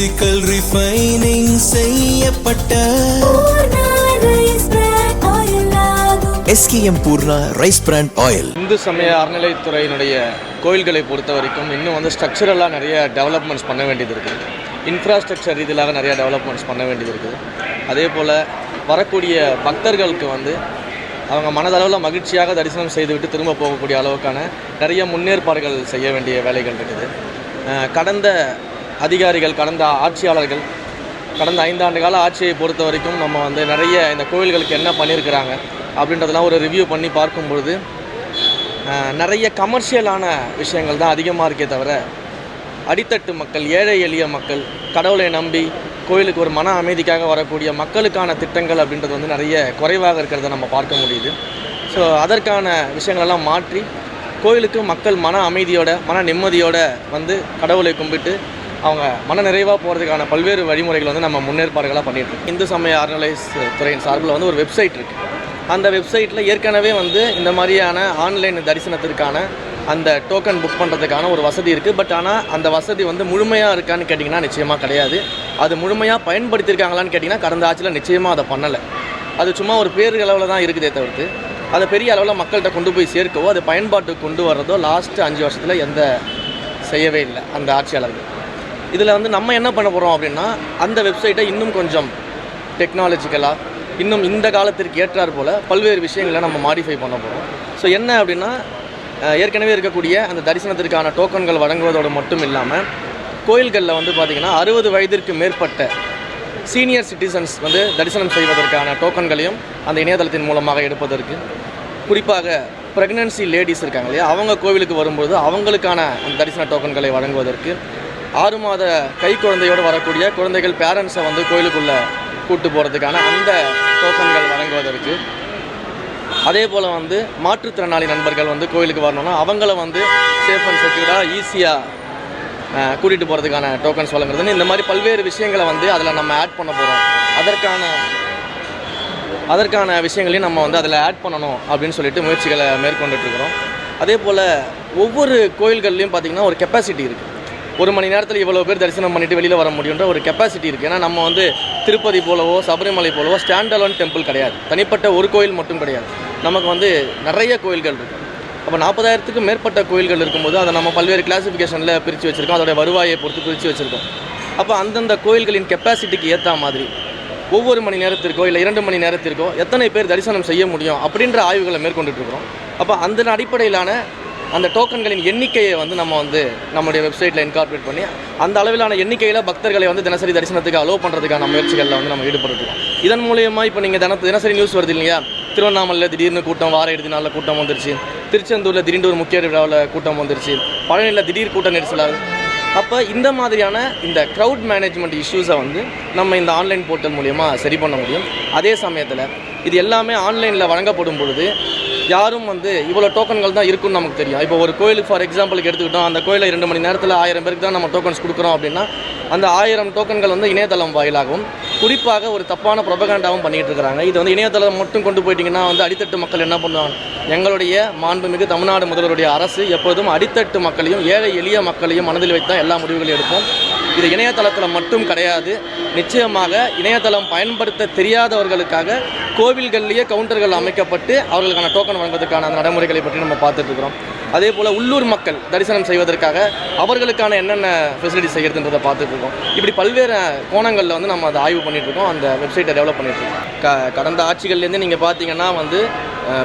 Physical refining செய்யப்பட்ட SKM Poorna rice brand oil. இந்து சமய அறநிலைத்துறையினுடைய கோயில்களை பொறுத்த வரைக்கும் இன்னும் வந்து ஸ்ட்ரக்சரலாக நிறைய டெவலப்மெண்ட்ஸ் பண்ண வேண்டியது இருக்குது. இன்ஃப்ராஸ்ட்ரக்சர் ரீதியாக நிறைய டெவலப்மெண்ட்ஸ் பண்ண வேண்டியது இருக்குது. அதே போல் வரக்கூடிய பக்தர்களுக்கு வந்து அவங்க மனதளவில் மகிழ்ச்சியாக தரிசனம் செய்துவிட்டு திரும்ப போகக்கூடிய அளவுக்கான நிறைய முன்னேற்பாடுகள் செய்ய வேண்டிய வேலைகள் இருக்குது. கடந்த அதிகாரிகள், கடந்த ஆட்சியாளர்கள், கடந்த 5 ஆண்டு கால ஆட்சியை பொறுத்த வரைக்கும் நம்ம வந்து நிறைய இந்த கோவில்களுக்கு என்ன பண்ணியிருக்கிறாங்க அப்படின்றதெல்லாம் ஒரு ரிவ்யூ பண்ணி பார்க்கும்பொழுது நிறைய கமர்ஷியலான விஷயங்கள் தான் அதிகமாக இருக்கே தவிர அடித்தட்டு மக்கள், ஏழை எளிய மக்கள், கடவுளை நம்பி கோயிலுக்கு ஒரு மன அமைதிக்காக வரக்கூடிய மக்களுக்கான திட்டங்கள் அப்படின்றது வந்து நிறைய குறைவாக இருக்கிறத நம்ம பார்க்க முடியுது. ஸோ அதற்கான விஷயங்களெல்லாம் மாற்றி கோயிலுக்கு மக்கள் மன அமைதியோட, மன நிம்மதியோட வந்து கடவுளை கும்பிட்டு அவங்க மன நிறைவாக போகிறதுக்கான பல்வேறு வழிமுறைகள் வந்து நம்ம முன்னேற்பாடுகளாக பண்ணிகிட்ருக்கோம். இந்து சமய அறநிலைத்துறையின் சார்பில் வந்து ஒரு வெப்சைட் இருக்குது. அந்த வெப்சைட்டில் ஏற்கனவே வந்து இந்த மாதிரியான ஆன்லைன் தரிசனத்திற்கான அந்த டோக்கன் புக் பண்ணுறதுக்கான ஒரு வசதி இருக்குது. பட் ஆனால் அந்த வசதி வந்து முழுமையாக இருக்கான்னு கேட்டிங்கன்னா நிச்சயமாக கிடையாது. அது முழுமையாக பயன்படுத்தியிருக்காங்களான்னு கேட்டிங்கன்னா கடந்த ஆட்சியில் நிச்சயமாக அதை பண்ணலை. அது சும்மா ஒரு பேரு அளவில் தான் இருக்குதே தவிர்த்து அதை பெரிய அளவில் மக்கள்கிட்ட கொண்டு போய் சேர்க்கவோ அது பயன்பாட்டுக்கு கொண்டு வர்றதோ லாஸ்ட்டு 5 வருஷத்தில் எந்த செய்யவே இல்லை அந்த ஆட்சியாளர்கள். இதில் வந்து நம்ம என்ன பண்ண போகிறோம் அப்படின்னா அந்த வெப்சைட்டை இன்னும் கொஞ்சம் டெக்னாலஜிக்கலாக இன்னும் இந்த காலத்திற்கு ஏற்றார் போல் பல்வேறு விஷயங்களை நம்ம மாடிஃபை பண்ண போகிறோம். ஸோ என்ன அப்படின்னா ஏற்கனவே இருக்கக்கூடிய அந்த தரிசனத்திற்கான டோக்கன்கள் வழங்குவதோடு மட்டும் இல்லாமல் கோயில்களில் வந்து பார்த்திங்கன்னா 60 வயதிற்கு மேற்பட்ட சீனியர் சிட்டிசன்ஸ் வந்து தரிசனம் செய்வதற்கான டோக்கன்களையும் அந்த இணையதளத்தின் மூலமாக எடுப்பதற்கு, குறிப்பாக ப்ரெக்னன்சி லேடிஸ் இருக்காங்க இல்லையா, அவங்க கோவிலுக்கு வரும்போது அவங்களுக்கான அந்த தரிசன டோக்கன்களை வழங்குவதற்கு, 6 மாத கை குழந்தையோடு வரக்கூடிய குழந்தைகள் பேரண்ட்ஸை வந்து கோயிலுக்குள்ளே கூட்டு போகிறதுக்கான அந்த டோக்கன்கள் வழங்குவதற்கு, அதே போல் வந்து மாற்றுத்திறனாளி நண்பர்கள் வந்து கோயிலுக்கு வரணும்னா அவங்கள வந்து சேஃப் அண்ட் செக்யூர்டாக ஈஸியாக கூட்டிகிட்டு போகிறதுக்கான டோக்கன்ஸ் வழங்குறதுன்னு இந்த மாதிரி பல்வேறு விஷயங்களை வந்து அதில் நம்ம ஆட் பண்ண போகிறோம். அதற்கான விஷயங்களையும் நம்ம வந்து அதில் ஆட் பண்ணணும் அப்படின்னு சொல்லிட்டு முயற்சிகளை மேற்கொண்டுட்ருக்குறோம். அதே போல் ஒவ்வொரு கோயில்கள்லையும் பார்த்திங்கன்னா ஒரு கெப்பாசிட்டி இருக்குது. 1 மணி நேரத்தில் இவ்வளோ பேர் தரிசனம் பண்ணிவிட்டு வெளியில் வர முடியுன்ற ஒரு கெப்பாசிட்டி இருக்குது. ஏன்னா நம்ம வந்து திருப்பதி போலவோ சபரிமலை போலவோ ஸ்டாண்ட் அலோன் டெம்பிள் கிடையாது, தனிப்பட்ட ஒரு கோயில் மட்டும் கிடையாது. நமக்கு வந்து நிறைய கோயில்கள் இருக்குது. அப்போ 40,000க்கும் மேற்பட்ட கோயில்கள் இருக்கும்போது அதை நம்ம பல்வேறு கிளாஸிஃபிகேஷனில் பிரித்து வச்சுருக்கோம். அதோடைய வருவாயை பொறுத்து பிரித்து வச்சுருக்கோம். அப்போ அந்தந்த கோயில்களின் கெப்பாசிட்டிக்கு ஏற்ற மாதிரி ஒவ்வொரு மணி நேரத்திற்கோ இல்லை 2 மணி நேரத்திற்கோ எத்தனை பேர் தரிசனம் செய்ய முடியும் அப்படின்ற ஆய்வுகளை மேற்கொண்டுட்ருக்கிறோம். அப்போ அந்த அடிப்படையிலான அந்த டோக்கன்களின் எண்ணிக்கையை வந்து நம்ம வந்து நம்முடைய வெப்சைட்டில் இன்கார்பரேட் பண்ணி அந்த அளவிலான எண்ணிக்கையில் பக்தர்களை வந்து தினசரி தரிசனத்துக்கு அலோவ் பண்ணுறதுக்கான முயற்சிகளில் வந்து நம்ம ஈடுபட்டுருக்கோம். இதன் மூலயமா இப்போ நீங்கள் தினசரி நியூஸ் வருது இல்லையா, திருவண்ணாமலையில் திடீர்னு கூட்டம், வார இறுதி நாளில் கூட்டம் வந்துருச்சு, திருச்செந்தூரில் திடீர்னு ஒரு முக்கிய விழாவில் கூட்டம் வந்துருச்சு, பழனியில் திடீர் கூட்ட நெரிசலாக. அப்போ இந்த மாதிரியான இந்த க்ரௌட் மேனேஜ்மெண்ட் இஷ்யூஸை வந்து நம்ம இந்த ஆன்லைன் போர்ட்டல் மூலயமா சரி பண்ண முடியும். அதே சமயத்தில் இது எல்லாமே ஆன்லைனில் வழங்கப்படும் பொழுது யாரும் வந்து இவ்வளோ டோக்கன்கள் தான் இருக்குன்னு நமக்கு தெரியும். இப்போ ஒரு கோயிலுக்கு ஃபார் எக்ஸாம்பிளுக்கு எடுத்துக்கிட்டோம், அந்த கோயிலில் 2 மணி நேரத்தில் 1000 பேருக்கு தான் நம்ம டோக்கன்ஸ் கொடுக்குறோம் அப்படின்னா அந்த 1000 டோக்கன்கள் வந்து இணையதளம் வாயிலாகவும் குறிப்பாக ஒரு தப்பான ப்ரொபகண்டாவும் பண்ணிகிட்டு இருக்கிறாங்க. இது வந்து இணையதளம் மட்டும் கொண்டு போயிட்டிங்கன்னா வந்து அடித்தட்டு மக்கள் என்ன பண்ணுவாங்க? எங்களுடைய மாண்புமிகு தமிழ்நாடு முதல்வருடைய அரசு எப்போதும் அடித்தட்டு மக்களையும் ஏழை எளிய மக்களையும் மனதில் வைத்து தான் எல்லா முடிவுகளையும் எடுப்போம். இது இணையதளத்தில் மட்டும் கிடையாது. நிச்சயமாக இணையதளம் பயன்படுத்த தெரியாதவர்களுக்காக கோவில்கள்லேயே கவுண்டர்கள் அமைக்கப்பட்டு அவர்களுக்கான டோக்கன் வழங்குவதற்கான அந்த நடைமுறைகளை பற்றி நம்ம பார்த்துட்ருக்குறோம். அதே போல் உள்ளூர் மக்கள் தரிசனம் செய்வதற்காக அவர்களுக்கான என்னென்ன ஃபெசிலிட்டி செய்கிறதுன்றதை பார்த்துட்ருக்கோம். இப்படி பல்வேறு கோணங்களில் வந்து நம்ம அதை ஆய்வு பண்ணிகிட்ருக்கோம், அந்த வெப்சைட்டை டெவலப் பண்ணிகிட்ருக்கோம். கடந்த ஆட்சிகள்லேருந்து நீங்கள் பார்த்தீங்கன்னா வந்து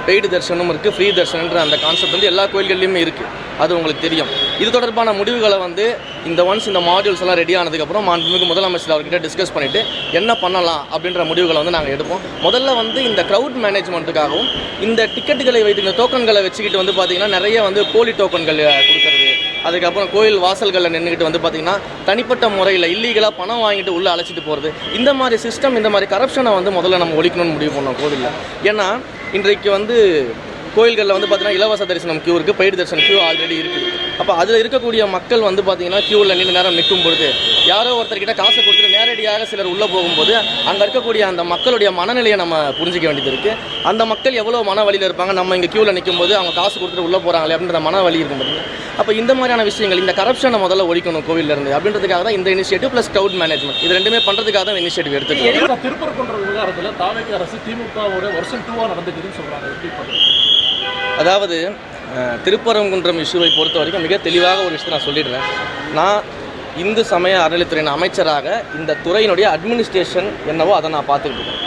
பெய்டு தரிசனம் இருக்குது, ஃப்ரீ தரிசனன்ற அந்த கான்செப்ட் வந்து எல்லா கோயில்கள்லையுமே இருக்குது. அது உங்களுக்கு தெரியும். இது தொடர்பான முடிவுகளை வந்து இந்த மாடியூல்ஸ் எல்லாம் ரெடி ஆனதுக்கப்புறம் மாண்புமிகு முதலமைச்சர் அவர்கிட்ட டிஸ்கஸ் பண்ணிவிட்டு என்ன பண்ணலாம் அப்படின்ற முடிவுகளை வந்து நாங்கள் எடுப்போம். முதல்ல வந்து இந்த க்ரௌட் மேனேஜ்மெண்ட்டுக்காகவும் இந்த டிக்கெட்டுகளை வைத்து இந்த டோக்கன்களை வச்சுக்கிட்டு வந்து பார்த்திங்கன்னா நிறைய வந்து போலி டோக்கன்கள் கொடுக்கறது, அதுக்கப்புறம் கோயில் வாசல்களில் நின்றுக்கிட்டு வந்து பார்த்திங்கன்னா தனிப்பட்ட முறையில் இல்லீகலாக பணம் வாங்கிட்டு உள்ளே அழைச்சிட்டு போகிறது, இந்த மாதிரி சிஸ்டம், இந்த மாதிரி கரப்ஷனை வந்து முதல்ல நம்ம ஒழிக்கணும்னு முடிவு பண்ணோம் கோவிலில். ஏன்னா இன்றைக்கு வந்து கோயில்களில் வந்து பார்த்தீங்கன்னா இலவச தரிசனம் கியூ இருக்குது, பெய்டு தரிசனம் கியூ ஆல்ரெடி இருக்குது. அப்போ அதில் இருக்கக்கூடிய மக்கள் வந்து பார்த்தீங்கன்னா கியூவில் நீண்ட நேரம் நிற்கும் பொழுது யாரோ ஒருத்தர்கிட்ட காசை கொடுத்துட்டு நேரடியாக சிலர் உள்ளே போகும்போது அங்கே இருக்கக்கூடிய அந்த மக்களுடைய மனநிலையை நம்ம புரிஞ்சிக்க வேண்டியது இருக்குது. அந்த மக்கள் எவ்வளோ மன வலியில் இருப்பாங்க, நம்ம இங்கே கியூவில் நிற்கும் போது அவங்க காசு கொடுத்துட்டு உள்ளே போகிறாங்களே அப்படின்ற மன வலி இருக்கும் பார்த்தீங்கன்னா. அப்போ இந்த மாதிரியான விஷயங்கள், இந்த கரப்ஷனை முதல்ல ஒழிக்கணும் கோவிலிருந்து அப்படின்றதுக்காக தான் இந்த இனிஷியேட்டிவ் ப்ளஸ் க்ரௌட் மேனேஜ்மெண்ட் இது ரெண்டுமே பண்ணுறதுக்காக தான் இந்த இனிஷியேட்டிவ் எடுத்துக்கிறோம். திருப்பரங்குன்ற விவகாரத்தில் தாவேக அரசு திமுகவோட வருஷம் 2 நடந்துக்குதுன்னு சொல்கிறாங்க. எப்படி பண்ணுறது? அதாவது திருப்பரங்குன்றம் இஷ்யூவை பொறுத்த வரைக்கும் மிக தெளிவாக ஒரு விஷயத்தை நான் சொல்லிடுறேன். நான் இந்து சமய அறநிலைத்துறையின் அமைச்சராக இந்த துறையினுடைய அட்மினிஸ்ட்ரேஷன் என்னவோ அதை நான் பார்த்துக்கிட்டு இருக்கேன்.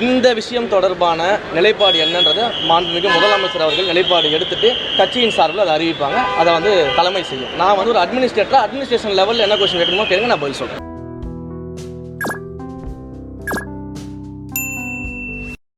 இந்த விஷயம் தொடர்பான நிலைப்பாடு என்னன்றதை மாண்புமிகு முதலமைச்சர் அவர்கள் நிலைப்பாடு எடுத்துட்டு கட்சியின் சார்பில் அதை அறிவிப்பாங்க. அதை வந்து தலைமை செய்யும். நான் வந்து ஒரு அட்மினிஸ்ட்ரேட்டராக அட்மினிஸ்ட்ரேஷன் லெவலில் என்ன கொஸ்டின் கேட்கணுமோ கேளுங்க, நான் பதில் சொல்கிறேன்.